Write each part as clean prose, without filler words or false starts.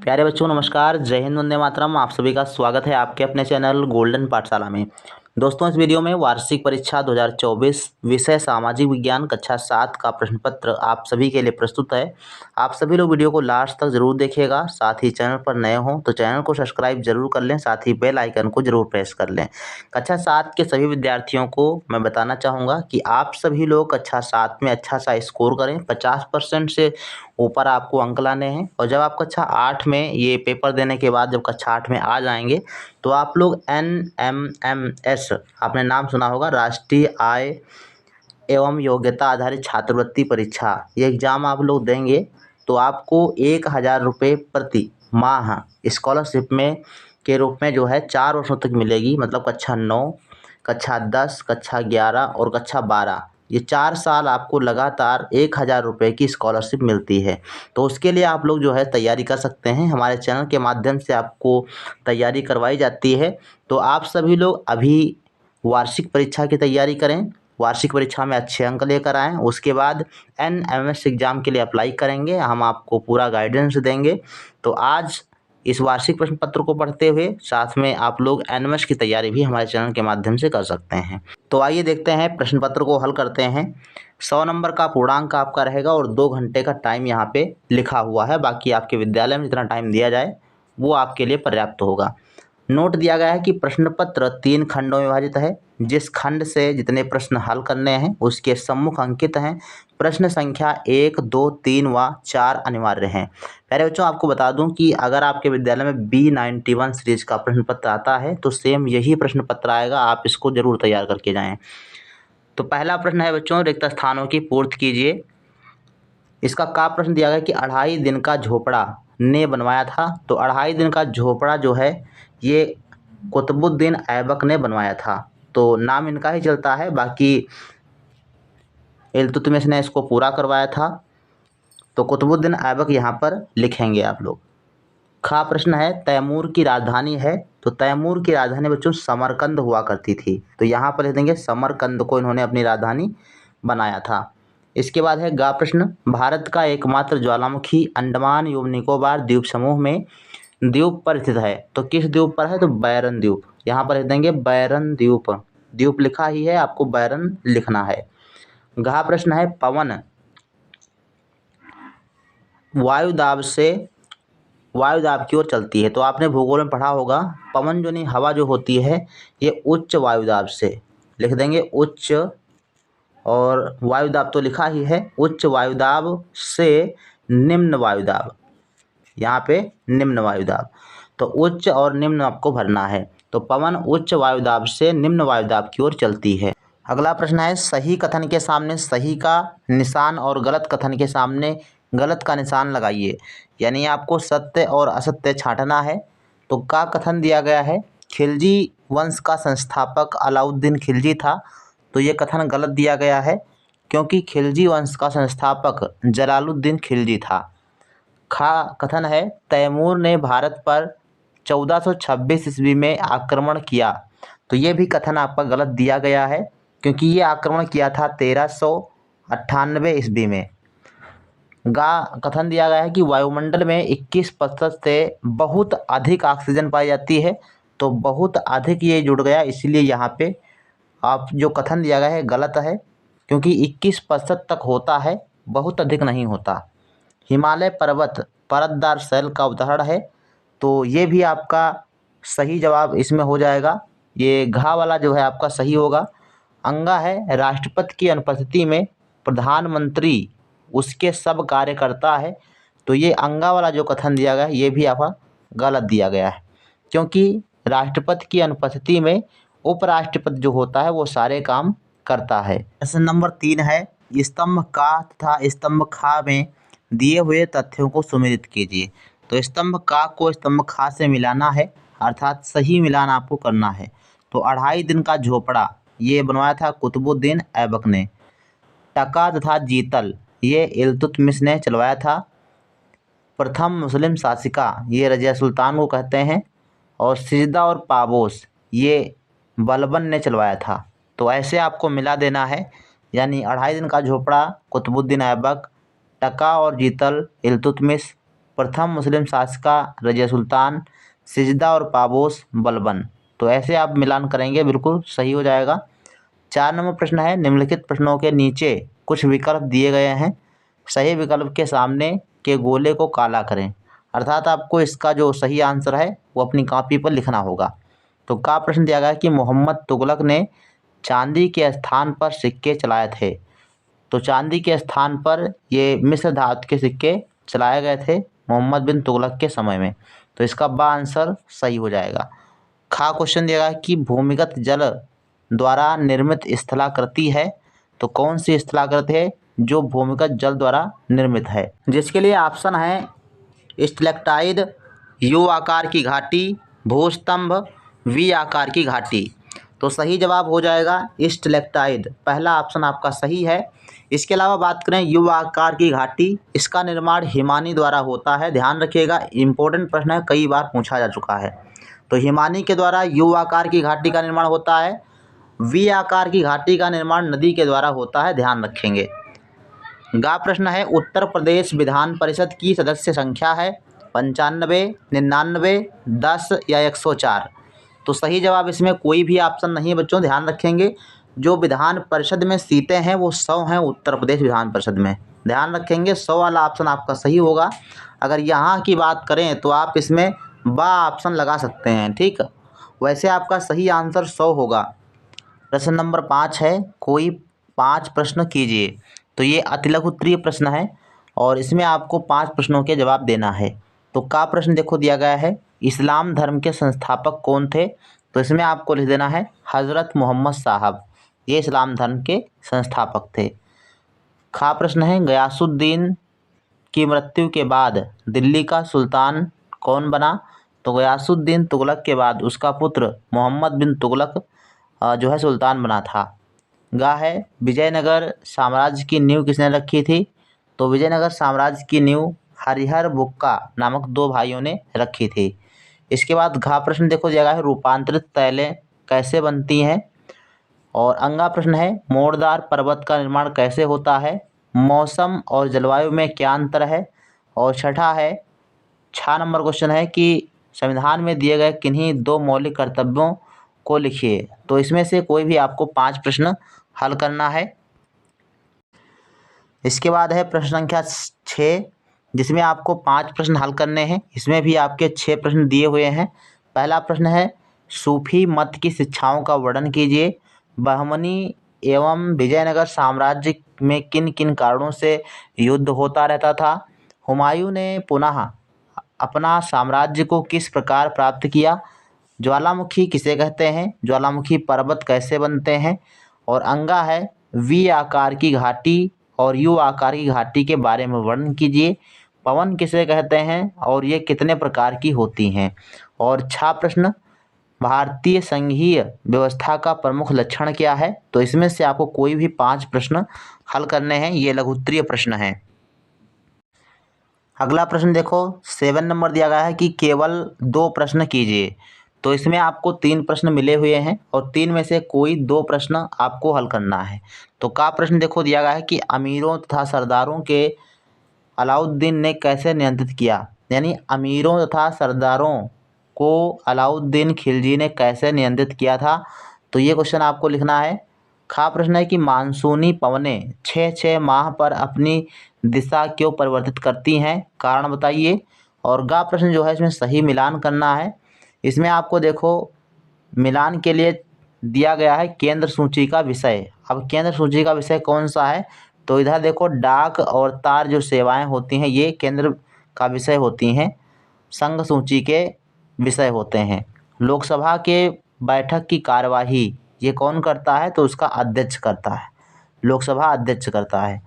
प्यारे बच्चों नमस्कार, जय हिंद, वंदे मातरम। आप सभी का स्वागत है आपके अपने चैनल गोल्डन पाठशाला में। दोस्तों, इस वीडियो में वार्षिक परीक्षा 2024 विषय सामाजिक विज्ञान कक्षा 7 का प्रश्न पत्र आप सभी के लिए प्रस्तुत है। आप सभी लोग वीडियो को लास्ट तक जरूर देखिएगा। साथ ही चैनल पर नए हों तो चैनल को सब्सक्राइब जरूर कर लें, साथ ही बेल आइकन को जरूर प्रेस कर लें। कक्षा 7 के सभी विद्यार्थियों को मैं बताना चाहूँगा कि आप सभी लोग कक्षा 7 में अच्छा सा स्कोर करें। 50% से ऊपर आपको अंक लाने हैं। और जब आप कक्षा 8 में ये पेपर देने के बाद जब कक्षा 8 में आ जाएंगे तो आप लोग NMMS, आपने नाम सुना होगा, राष्ट्रीय आय एवं योग्यता आधारित छात्रवृत्ति परीक्षा, ये एग्ज़ाम आप लोग देंगे तो आपको 1000 रुपये प्रति माह स्कॉलरशिप में के रूप में जो है 4 वर्षों तक मिलेगी। मतलब कक्षा 9, कक्षा 10, कक्षा 11 और कक्षा 12, ये 4 साल आपको लगातार 1000 रुपये की स्कॉलरशिप मिलती है। तो उसके लिए आप लोग जो है तैयारी कर सकते हैं। हमारे चैनल के माध्यम से आपको तैयारी करवाई जाती है। तो आप सभी लोग अभी वार्षिक परीक्षा की तैयारी करें, वार्षिक परीक्षा में अच्छे अंक लेकर आएँ। उसके बाद NMS एग्ज़ाम के लिए अप्लाई करेंगे, हम आपको पूरा गाइडेंस देंगे। तो आज इस वार्षिक प्रश्न पत्र को पढ़ते हुए साथ में आप लोग NMS की तैयारी भी हमारे चैनल के माध्यम से कर सकते हैं। तो आइए देखते हैं, प्रश्न पत्र को हल करते हैं। 100 नंबर का पूर्णांक आपका रहेगा और 2 घंटे का टाइम यहाँ पे लिखा हुआ है। बाकी आपके विद्यालय में जितना टाइम दिया जाए वो आपके लिए पर्याप्त होगा। नोट दिया गया है कि प्रश्न पत्र 3 खंडों में विभाजित है। जिस खंड से जितने प्रश्न हल करने हैं उसके सम्मुख अंकित हैं। प्रश्न संख्या 1, 2, 3 व 4 अनिवार्य हैं। प्यारे बच्चों, आपको बता दूं कि अगर आपके विद्यालय में B91 सीरीज का प्रश्न पत्र आता है तो सेम यही प्रश्न पत्र आएगा, आप इसको जरूर तैयार करके जाएं। तो पहला प्रश्न है बच्चों, रिक्त स्थानों की पूर्ति कीजिए। इसका का प्रश्न दिया गया कि 2.5 दिन का झोपड़ा ने बनवाया था। तो 2.5 दिन का झोपड़ा जो है ये कुतुबुद्दीन ऐबक ने बनवाया था। तो नाम इनका ही चलता है, बाकी इल्तुतमिश ने इसको पूरा करवाया था। तो कुतुबुद्दीन ऐबक यहाँ पर लिखेंगे आप लोग। खा प्रश्न है, तैमूर की राजधानी है। तो तैमूर की राजधानी बच्चों समरकंद हुआ करती थी। तो यहाँ पर लिख देंगे समरकंद को इन्होंने अपनी राजधानी बनाया था। इसके बाद है गा प्रश्न, भारत का एकमात्र ज्वालामुखी अंडमान एवं निकोबार द्वीप समूह में द्वीप पर स्थित है। तो किस द्वीप पर है? तो बैरन द्वीप। यहाँ पर लिख देंगे बैरन द्वीप। द्वीप लिखा ही है, आपको बैरन लिखना है। घा प्रश्न है, पवन वायुदाब की ओर चलती है। तो आपने भूगोल में पढ़ा होगा, पवन जो नहीं हवा जो होती है ये उच्च वायुदाब से, लिख देंगे उच्च, और वायुदाब तो लिखा ही है, उच्च वायुदाब से निम्न वायुदाब, यहाँ पे निम्न वायुदाब। तो उच्च और निम्न आपको भरना है। तो पवन उच्च वायुदाब से निम्न वायुदाब की ओर चलती है। अगला प्रश्न है, सही कथन के सामने सही का निशान और गलत कथन के सामने गलत का निशान लगाइए। यानी आपको सत्य और असत्य छांटना है। तो का कथन दिया गया है, खिलजी वंश का संस्थापक अलाउद्दीन खिलजी था। तो ये कथन गलत दिया गया है, क्योंकि खिलजी वंश का संस्थापक जलालुद्दीन खिलजी था। खा कथन है, तैमूर ने भारत पर 1426 ईस्वी में आक्रमण किया। तो ये भी कथन आपका गलत दिया गया है, क्योंकि ये आक्रमण किया था 1398 ईस्वी में। गा कथन दिया गया है कि वायुमंडल में 21% से बहुत अधिक ऑक्सीजन पाई जाती है। तो बहुत अधिक ये जुड़ गया, इसलिए यहाँ पे आप जो कथन दिया गया है गलत है, क्योंकि 21% तक होता है, बहुत अधिक नहीं होता। हिमालय पर्वत परतदार शैल का उदाहरण है। तो ये भी आपका सही जवाब इसमें हो जाएगा। ये घा वाला जो है आपका सही होगा। अंगा है, राष्ट्रपति की अनुपस्थिति में प्रधानमंत्री उसके सब कार्य करता है। तो ये अंगा वाला जो कथन दिया गया है ये भी आपका गलत दिया गया है, क्योंकि राष्ट्रपति की अनुपस्थिति में उपराष्ट्रपति जो होता है वो सारे काम करता है। प्रश्न नंबर 3 है, स्तंभ का तथा स्तंभ खा में दिए हुए तथ्यों को सुमेलित कीजिए। तो स्तंभ का को स्तंभ खा से मिलाना है, अर्थात सही मिलान आपको करना है। तो 2.5 दिन का झोपड़ा ये बनवाया था कुतुबुद्दीन ऐबक ने। टका तथा जीतल ये इल्तुतमिश ने चलवाया था। प्रथम मुस्लिम शासिका ये रजिया सुल्तान को कहते हैं। और सिजदा और पाबोस ये बलबन ने चलवाया था। तो ऐसे आपको मिला देना है, यानी 2.5 दिन का झोपड़ा कुतुबुद्दीन ऐबक, टका और जीतल इल्तुतमिश, प्रथम मुस्लिम शासिका रजिया सुल्तान, सिजदा और पाबोस बलबन। तो ऐसे आप मिलान करेंगे, बिल्कुल सही हो जाएगा। 4 नंबर प्रश्न है, निम्नलिखित प्रश्नों के नीचे कुछ विकल्प दिए गए हैं, सही विकल्प के सामने के गोले को काला करें। अर्थात आपको इसका जो सही आंसर है वो अपनी कॉपी पर लिखना होगा। तो का प्रश्न दिया गया है कि मोहम्मद तुगलक ने चांदी के स्थान पर सिक्के चलाए थे। तो चांदी के स्थान पर ये मिस्र धातु के सिक्के चलाए गए थे मोहम्मद बिन तुगलक के समय में। तो इसका बा आंसर सही हो जाएगा। खा क्वेश्चन दिया गया कि भूमिगत जल द्वारा निर्मित स्थलाकृति है। तो कौन सी स्थलाकृति है जो भूमिगत जल द्वारा निर्मित है? जिसके लिए ऑप्शन है स्टैलेक्टाइड, यू आकार की घाटी, भूस्तंभ, वी आकार की घाटी। तो सही जवाब हो जाएगा स्टैलेक्टाइड, पहला ऑप्शन आपका सही है। इसके अलावा बात करें यू आकार की घाटी, इसका निर्माण हिमानी द्वारा होता है। ध्यान रखिएगा, इंपॉर्टेंट प्रश्न है, कई बार पूछा जा चुका है। तो हिमानी के द्वारा यू आकार की घाटी का निर्माण होता है। वी आकार की घाटी का निर्माण नदी के द्वारा होता है, ध्यान रखेंगे। गा प्रश्न है, उत्तर प्रदेश विधान परिषद की सदस्य संख्या है 95, 99, 10 या 104। तो सही जवाब इसमें कोई भी ऑप्शन नहीं है बच्चों, ध्यान रखेंगे। जो विधान परिषद में सीटें हैं वो 100 हैं उत्तर प्रदेश विधान परिषद में, ध्यान रखेंगे। 100 वाला ऑप्शन आपका सही होगा। अगर यहाँ की बात करें तो आप इसमें बा ऑप्शन लगा सकते हैं, ठीक। वैसे आपका सही आंसर 100 होगा। प्रश्न नंबर 5 है, कोई 5 प्रश्न कीजिए। तो ये अतिलघु उत्तरीय प्रश्न है और इसमें आपको 5 प्रश्नों के जवाब देना है। तो का प्रश्न देखो दिया गया है, इस्लाम धर्म के संस्थापक कौन थे? तो इसमें आपको लिख देना है हज़रत मोहम्मद साहब, ये इस्लाम धर्म के संस्थापक थे। खा प्रश्न है, गयासुद्दीन की मृत्यु के बाद दिल्ली का सुल्तान कौन बना? तो गयासुद्दीन तुगलक के बाद उसका पुत्र मोहम्मद बिन तुगलक जो है सुल्तान बना था। गा है, विजयनगर साम्राज्य की नींव किसने रखी थी? तो विजयनगर साम्राज्य की नींव हरिहर बुक्का नामक 2 भाइयों ने रखी थी। इसके बाद घा प्रश्न देखो दिया गया है, रूपांतरित तैलें कैसे बनती हैं? और अंगा प्रश्न है, मोड़दार पर्वत का निर्माण कैसे होता है? मौसम और जलवायु में क्या अंतर है? और छठा है, 6 नंबर क्वेश्चन है कि संविधान में दिए गए किन्हीं 2 मौलिक कर्तव्यों को लिखिए। तो इसमें से कोई भी आपको 5 प्रश्न हल करना है। इसके बाद है प्रश्न संख्या 6, जिसमें आपको 5 प्रश्न हल करने हैं। इसमें भी आपके 6 प्रश्न दिए हुए हैं। पहला प्रश्न है, सूफी मत की शिक्षाओं का वर्णन कीजिए। बहमनी एवं विजयनगर साम्राज्य में किन किन कारणों से युद्ध होता रहता था? हुमायूं ने पुनः अपना साम्राज्य को किस प्रकार प्राप्त किया? ज्वालामुखी किसे कहते हैं? ज्वालामुखी पर्वत कैसे बनते हैं? और अंगा है, वी आकार की घाटी और यू आकार की घाटी के बारे में वर्णन कीजिए। पवन किसे कहते हैं और ये कितने प्रकार की होती हैं? और 6 प्रश्न, भारतीय संघीय व्यवस्था का प्रमुख लक्षण क्या है? तो इसमें से आपको कोई भी 5 प्रश्न हल करने हैं, ये लघु उत्तरीय प्रश्न हैं। अगला प्रश्न देखो, 7 नंबर दिया गया है कि केवल 2 प्रश्न कीजिए। तो इसमें आपको 3 प्रश्न मिले हुए हैं और 3 में से कोई 2 प्रश्न आपको हल करना है। तो का प्रश्न देखो दिया गया है कि अमीरों तथा सरदारों के अलाउद्दीन ने कैसे नियंत्रित किया? यानी अमीरों तथा सरदारों को अलाउद्दीन खिलजी ने कैसे नियंत्रित किया था? तो ये क्वेश्चन आपको लिखना है। खा प्रश्न है कि मानसूनी पवनें 6-6 माह पर अपनी दिशा क्यों परिवर्तित करती हैं? कारण बताइए। और गा प्रश्न जो है इसमें सही मिलान करना है। इसमें आपको देखो मिलान के लिए दिया गया है केंद्र सूची का विषय। अब केंद्र सूची का विषय कौन सा है? तो इधर देखो डाक और तार जो सेवाएं होती हैं ये केंद्र का विषय होती हैं, संघ सूची के विषय होते हैं। लोकसभा के बैठक की कार्यवाही ये कौन करता है? तो उसका अध्यक्ष करता है, लोकसभा अध्यक्ष करता है।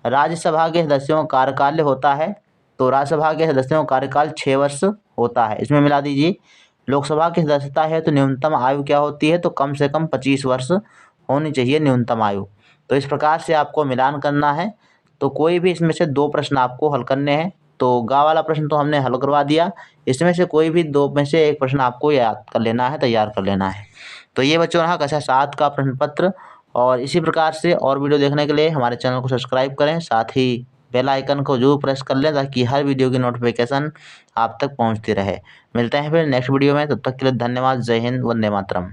राज्यसभा के सदस्यों का कार्यकाल होता है, तो राज्यसभा के सदस्यों का कार्यकाल 6 वर्ष होता है, इसमें मिला दीजिए। लोकसभा की सदस्यता है तो न्यूनतम आयु क्या होती है? तो कम से कम 25 वर्ष होनी चाहिए न्यूनतम आयु। तो इस प्रकार से आपको मिलान करना है। तो कोई भी इसमें से 2 प्रश्न आपको हल करने हैं। तो गा वाला प्रश्न तो हमने हल करवा दिया, इसमें से कोई भी 2 में से 1 प्रश्न आपको याद कर लेना है, तैयार कर लेना है। तो ये बच्चों रहा कक्षा 7 का प्रश्न पत्र। और इसी प्रकार से और वीडियो देखने के लिए हमारे चैनल को सब्सक्राइब करें, साथ ही बेल आइकन को जरूर प्रेस कर लें ताकि हर वीडियो की नोटिफिकेशन आप तक पहुंचती रहे। मिलते हैं फिर नेक्स्ट वीडियो में, तब तक के लिए धन्यवाद। जय हिंद, वंदे मातरम।